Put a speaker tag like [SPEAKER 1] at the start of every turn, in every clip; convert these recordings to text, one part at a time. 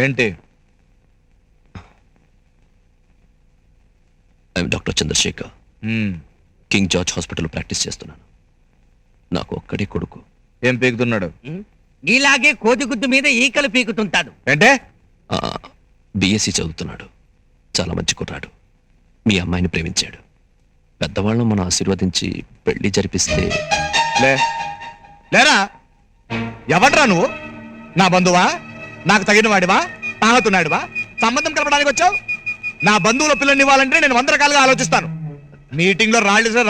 [SPEAKER 1] ఏంటి?
[SPEAKER 2] I'm doctor Chandrasekhar. King George hospital practice చేస్తున్నాను. నాకు ఒక్కడే కొడుకు.
[SPEAKER 1] ఏం పీకుతున్నాడు?
[SPEAKER 3] నీలాగే కోతిగుద్దు మీద ఈకలు పీకుతుంటాడు.
[SPEAKER 1] అంటే
[SPEAKER 2] బిఎస్సి చదువుతున్నాడు. చాలా మంచి కుర్రాడు. మీ అమ్మాయిని ప్రేమించాడు. పెద్దవాళ్ళం మనం ఆశీర్వదించి పెళ్లి జరిపిస్తే.
[SPEAKER 1] లేరా? ఎవడ్రా నువ్వు? నా బంధువా? నాకు తగిన వాడివా? తాగుతున్నాడివా? సంబంధం కలపడానికి వచ్చావు? నా బంధువుల పిల్లని ఇవ్వాలంటే నేను 100 రకాలుగా ఆలోచిస్తాను. మీటింగ్ లో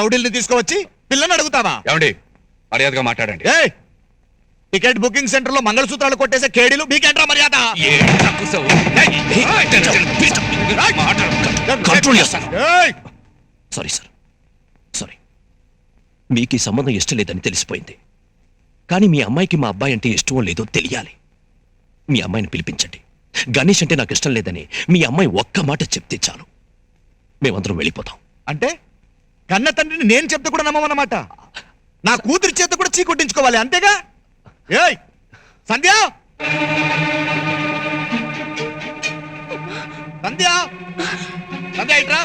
[SPEAKER 1] రౌడీల్ని తీసుకువచ్చి పిల్లని అడుగుతావా?
[SPEAKER 4] ఏమండి, మర్యాదగా మాట్లాడండి.
[SPEAKER 1] టికెట్ బుకింగ్ సెంటర్ లో మంగళసూత్రాలు కొట్టేసే కేడీలు మీకేంట్రా మర్యాద?
[SPEAKER 2] Sorry sir, sorry. మీకు ఈ సంబంధం ఇష్టం లేదని తెలిసిపోయింది. కానీ మీ అమ్మాయికి మా అబ్బాయి అంటే ఇష్టమో లేదో తెలియాలి. మీ అమ్మాయిని పిలిపించండి. గణేష్ అంటే నాకు ఇష్టం లేదని మీ అమ్మాయి ఒక్క మాట చెప్తే చాలు, మేమందరం వెళ్ళిపోతాం.
[SPEAKER 1] అంటే కన్న తండ్రిని నేను చెప్తే కూడా నమ్మమన్నమాట? నా కూతురి చేత కూడా చీకొట్టించుకోవాలి అంతేగా? ఏయ్ సంధ్య, సంధ్య, సంధ్య ఇట్రా.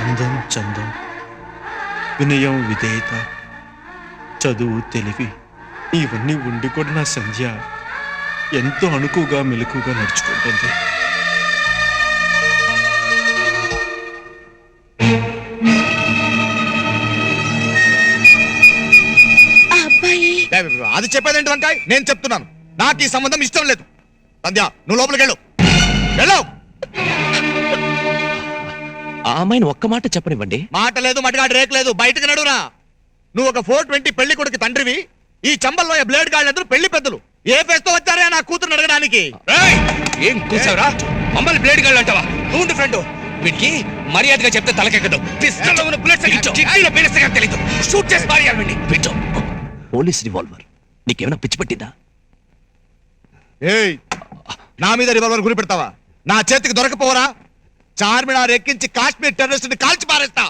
[SPEAKER 5] అందం, చందం, వినయం, విధేయత, చదువు, తెలివి ఇవన్నీ ఉండి కూడా నా సంధ్య ఎంతో అణుకుగా మెలకుగా నడుచుకుంటుంది.
[SPEAKER 1] అది చెప్పేదేంటి వంకాయ్? నేను చెప్తున్నాను, నాకు ఈ సంబంధం ఇష్టం లేదు. సంధ్య, నువ్వు లోపలికి వెళ్ళు. వెళ్ళు.
[SPEAKER 2] ఆ అమ్మాయిని ఒక్క మాట చెప్పనివ్వండి.
[SPEAKER 1] మాట లేదు, మటగాడు రేక్ లేదు, బయటకు నడురా. నువ్వు ఒక 420 పెళ్లి కొడుకు తండ్రివి. ఈ చంబల్లో బ్లేడ్ గాళ్ళందరూ పెళ్లి పెద్దలు. ఏ ఫేస్తో వచ్చారా నా కూతురు అడగడానికి?
[SPEAKER 4] ఏం కూర్చోరా? మమ్మల్ని బ్లేడ్ గాళ్ళు అంటావా? నువ్వు ఫ్రెండ్, వీడికి మర్యాదగా చెప్తే తలకెక్కదు. పిస్టల్లో ఉన్న బుల్లెట్స్ కిడ్నీలో పేలిస్తే తెలీదు. షూట్ చేసి పారేయాలి.
[SPEAKER 2] పెట్టు. పోలీస్ రివాల్వర్ నీకేమైనా పిచ్చి పట్టిందా?
[SPEAKER 1] ఏయ్, నా మీద రివాల్వర్ గురి పెడతావా? నా చేతికి దొరకపోవరా? చార్మినార్ ఎక్కించి కాశ్మీర్ టెర్రరిస్ట్ ని కాల్చి పారేస్తా.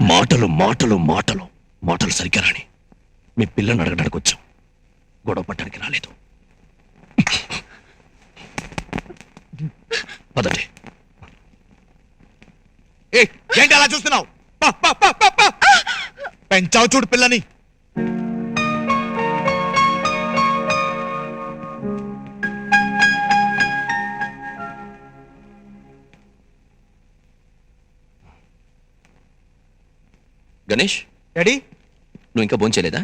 [SPEAKER 2] మాటలు మాటలు మాటలు మాటలు సరిగ్గా రాని. మీ పిల్లని అడగడానికి వచ్చాం, గొడవ పట్టడానికి రాలేదు. పదండి.
[SPEAKER 1] ఏంటి అలా చూస్తున్నావు? పెంచావు చూడు పిల్లని.
[SPEAKER 2] గణేష్,
[SPEAKER 5] డాడీ,
[SPEAKER 2] నువ్వు ఇంకా భోంచేయలేదా?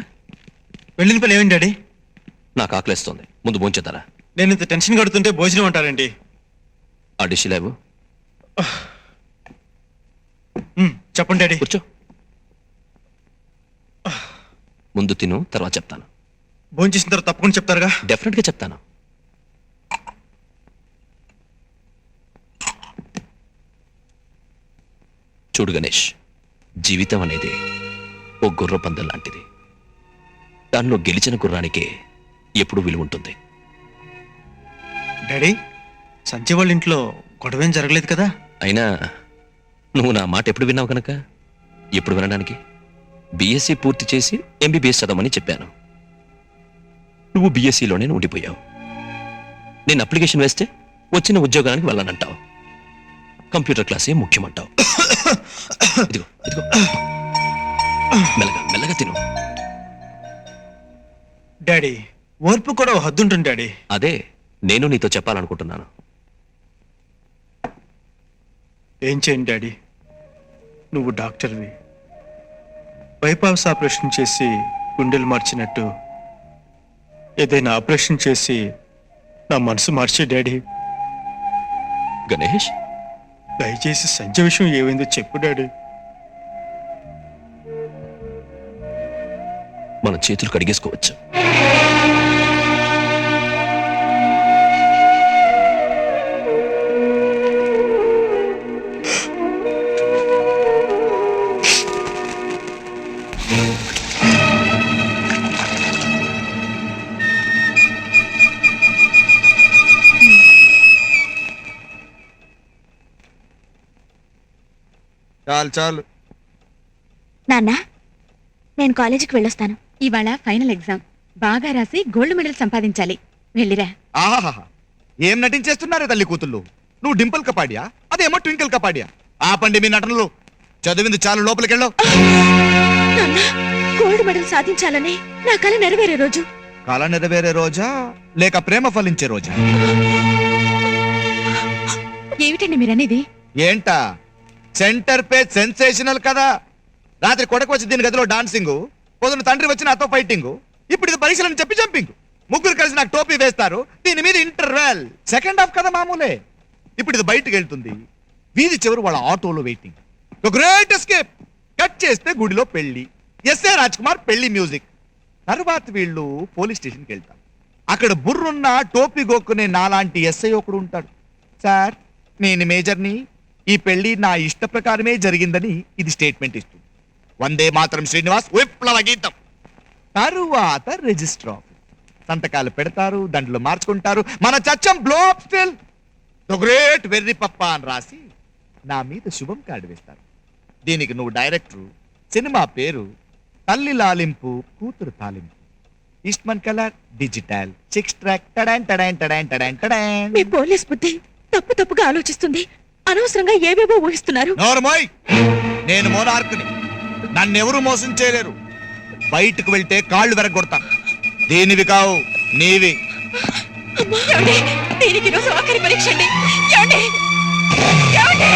[SPEAKER 5] వెళ్ళిన పని ఏమిటి డాడీ?
[SPEAKER 2] నాకు ఆకలేస్తోంది, ముందు భోంచేతారా?
[SPEAKER 5] నేను ఇంత టెన్షన్ కడుతుంటే భోజనం అంటారండి.
[SPEAKER 2] ఆ డిష్ లేవు.
[SPEAKER 5] చెప్పండి డాడీ.
[SPEAKER 2] కూర్చో. ముందు తిను, తర్వాత చెప్తాను.
[SPEAKER 5] భోంచేసిన తర్వాత తప్పకుండా చెప్తారుగా?
[SPEAKER 2] డెఫినెట్గా చెప్తాను. చూడు గణేష్, జీవితం అనేది ఓ గుర్ర పందెం లాంటిది. దానిలో గెలిచిన గుర్రానికే ఎప్పుడు విలువ ఉంటుంది.
[SPEAKER 5] డాడీ, సంజయ్ వాళ్ళ ఇంట్లో గొడవేం జరగలేదు కదా?
[SPEAKER 2] అయినా నువ్వు నా మాట ఎప్పుడు విన్నావు కనుక ఎప్పుడు వినడానికి? బిఎస్సి పూర్తి చేసి ఎంబీబీఎస్ చదవమని చెప్పాను. నువ్వు బిఎస్సిలోనే ఉండిపోయావు. నేను అప్లికేషన్ వేస్తే వచ్చిన ఉద్యోగానికి వెళ్ళనంటావు. కంప్యూటర్ క్లాసే ముఖ్యమంటావు. ఇదిగో ఇదిగో, మెల్లగా మెల్లగా తిను.
[SPEAKER 5] డాడీ, ఓర్పు కూడా ఓ హద్దు ఉంటుంది డాడీ.
[SPEAKER 2] అదే నేను నీతో చెప్పాలనుకుంటున్నాను.
[SPEAKER 5] ఏం చేయండి డాడీ, నువ్వు డాక్టర్వి. బైపాస్ ఆపరేషన్ చేసి గుండెలు మార్చినట్టు ఏదైనా ఆపరేషన్ చేసి నా మనసు మార్చే డాడీ.
[SPEAKER 2] గణేష్,
[SPEAKER 5] దయచేసి సంజయ్ విషయం ఏమైందో చెప్పు డాడీ.
[SPEAKER 2] మన చేతులు కడిగేసుకోవచ్చు.
[SPEAKER 1] చాలు చాలు.
[SPEAKER 6] నాన్న నేను కాలేజీకి వెళ్ళొస్తాను.
[SPEAKER 7] ఇవాళ ఫైనల్ ఎగ్జామ్ బాగా రాసి గోల్డ్ మెడల్ సంపాదించాలి. వెళ్ళిరా.
[SPEAKER 1] ఆహాహా, ఏం నటించేస్తున్నారు తల్లి కూతుళ్ళు. నువ్వు డింపుల్ కపాడియా, అదేమో ట్వింకిల్ కపాడియా. ఆపండి మీ నటనలు. చదివింది చాలు, లోపలికెళ్ళవు.
[SPEAKER 6] నాన్న గోల్డ్ మెడల్ సాధించాలని నా కల నెరవేరే రోజు.
[SPEAKER 1] కళ నెరవేరే రోజా లేక ప్రేమ ఫలించే రోజా?
[SPEAKER 7] ఏమిటండి మీరనేది?
[SPEAKER 1] ఏంటా సెంటర్ పేజ్ సెన్సేషనల్ కదా. రాత్రి కొడకు వచ్చి దీని గదిలో డాన్సింగ్, పొద్దున తండ్రి వచ్చి నాతో ఫైటింగ్, ఇప్పుడు ఇది పరీక్షలని చెప్పి జంపింగ్. ముగ్గురు కలిసి నాకు టోపీ వేస్తారు, దీని మీద ఇంటర్వెల్. సెకండ్ హాఫ్ కదా మామూలే. ఇప్పుడు ఇది బయటకు వెళ్తుంది, వీధి చివరు వాళ్ళ ఆటోలో వెయిటింగ్. Great escape. కట్ చేస్తే గుడిలో పెళ్లి, ఎస్ఏ రాజ్ కుమార్ పెళ్లి మ్యూజిక్. తర్వాత వీళ్ళు పోలీస్ స్టేషన్కి వెళ్తారు. అక్కడ బుర్రున్న టోపీ గోక్కునే నాలాంటి ఎస్ఐ ఒకడు ఉంటాడు. సార్ నేను మేజర్ని, ఈ పెళ్లి నా ఇష్ట ప్రకారమే జరిగిందని ఇది స్టేట్మెంట్ ఇస్తుంది. వందే మాత్రం శ్రీనివాస్ విప్లవ గీతం. తరువాత రిజిస్టర్ ఆఫీస్ సంతకాలు పెడతారు, దండలు మార్చుకుంటారు. మన చచ్చం blow up still the great వెర్రి పప్ప అని రాసి నా మీద శుభం కార్డు వేస్తారు. దీనికి నువ్వు డైరెక్టర్, సినిమా పేరు తల్లి లాలింపు కూతురు తాలింపు. Eastman colour digital 6 track. టడాన్ టడాన్ టడాన్ టడాన్ టడాన్.
[SPEAKER 6] మీ పోలీస్ బుద్ధి తప్పు తప్పుగా ఆలోచిస్తుంది. అనవసరంగా ఏవేవో ఊహిస్తున్నారు.
[SPEAKER 1] నోర్మోయ్, నేను మోనార్క్ని, నన్నెవరూ మోసం చేయలేరు. బయటకు వెళ్తే కాళ్ళు వెరగొడతాను. దీనివి కావు, నీవి.
[SPEAKER 6] ఏమండి? దీనికి ఈరోజు ఆఖరి పరీక్ష అండి. ఏమండి? ఏమండి?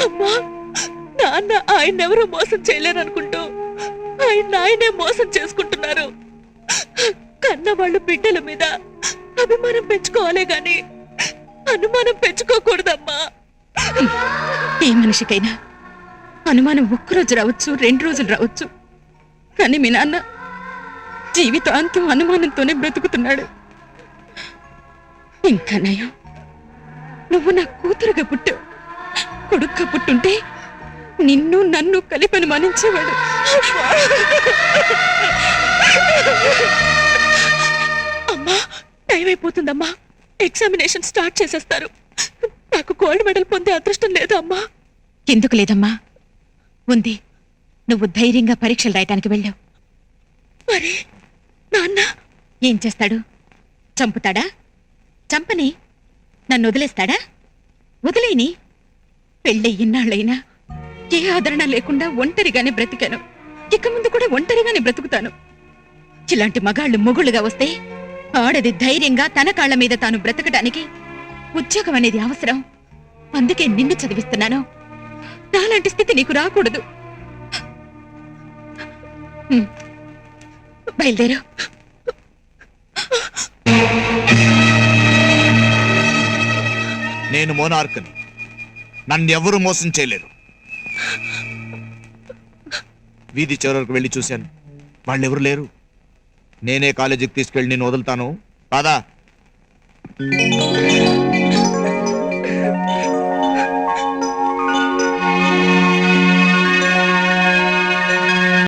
[SPEAKER 6] అమ్మా, నాన్న ఆయన్నెవరూ మోసం చేయలేరనుకుంటూ ఆయన్నే మోసం చేసుకుంటున్నారు. కన్న వాళ్ళు బిడ్డల మీద అభిమానం పెంచుకోవాలే గాని అనుమానం పెంచుకోకూడదమ్మా.
[SPEAKER 7] ఏ మనిషికైనా అనుమానం ఒక్కరోజు రావచ్చు, 2 రోజులు రావచ్చు. కానీ మీ నాన్న జీవితాంతం అనుమానంతోనే బ్రతుకుతున్నాడు. ఇంకా నయం, నువ్వు నా కూతురుగా పుట్టు. కొడుగ్గా పుట్టుంటే నిన్ను నన్ను కలిపి అనుమానించేవాడు.
[SPEAKER 6] అమ్మా టైం అయిపోతుందమ్మా. ఎగ్జామినేషన్ స్టార్ట్ చేసేస్తారు. నాకు గోల్డ్ మెడల్ పొందే అదృష్టం లేదా అమ్మా?
[SPEAKER 7] ఎందుకు లేదమ్మా, ఉంది. నువ్వు ధైర్యంగా పరీక్షలు రాయటానికి వెళ్ళావు.
[SPEAKER 6] మరి నాన్న
[SPEAKER 7] ఏం చేస్తాడు? చంపుతాడా? చంపని. నన్ను వదిలేస్తాడా? వదిలేని. పెళ్ళై ఇన్నాళ్ళైనా ఏ ఆదరణ లేకుండా ఒంటరిగానే బ్రతికాను. ఇక ముందు కూడా ఒంటరిగానే బ్రతుకుతాను. ఇలాంటి మగాళ్ళు మొగుళ్ళుగా వస్తే ఆడది ధైర్యంగా తన కాళ్ల మీద తాను బ్రతకడానికి ఉద్యోగం అనేది అవసరం. అందుకే నిన్ను చదివిస్తున్నాను. నాలాంటి స్థితి నీకు రాకూడదు. బయలుదేరు.
[SPEAKER 1] నేను మోనార్క్ని, నన్నెవరూ మోసం చేయలేరు. వీధి చివరకు వెళ్ళి చూశాను, వాళ్ళెవరు లేరు. నేనే కాలేజీకి తీసుకెళ్ళి నేను వదులుతాను. పదా.